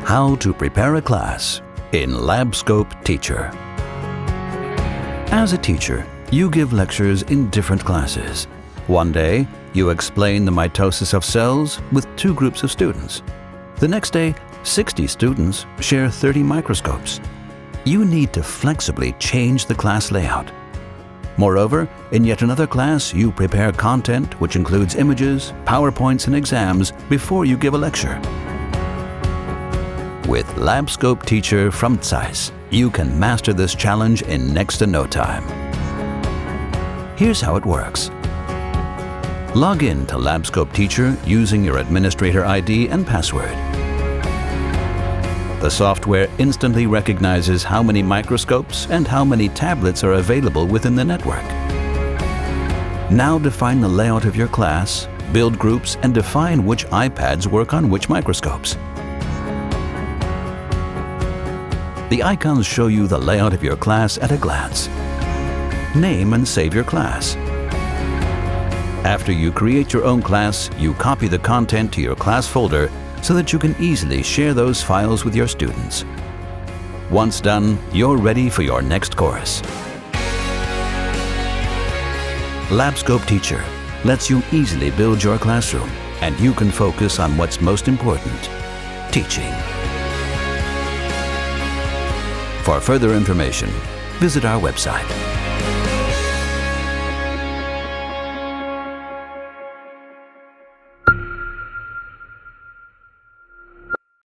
How to prepare a class in Labscope Teacher. As a teacher, you give lectures in different classes. One day, you explain the mitosis of cells with 2 groups of students. The next day, 60 students share 30 microscopes. You need to flexibly change the class layout. Moreover, in yet another class, you prepare content which includes images, PowerPoints, and exams before you give a lecture. With Labscope Teacher from ZEISS, you can master this challenge in next to no time. Here's how it works. Log in to Labscope Teacher using your administrator ID and password. The software instantly recognizes how many microscopes and how many tablets are available within the network. Now define the layout of your class, build groups, and define which iPads work on which microscopes. The icons show you the layout of your class at a glance. Name and save your class. After you create your own class, you copy the content to your class folder so that you can easily share those files with your students. Once done, you're ready for your next course. Labscope Teacher lets you easily build your classroom, and you can focus on what's most important: teaching. For further information, visit our website.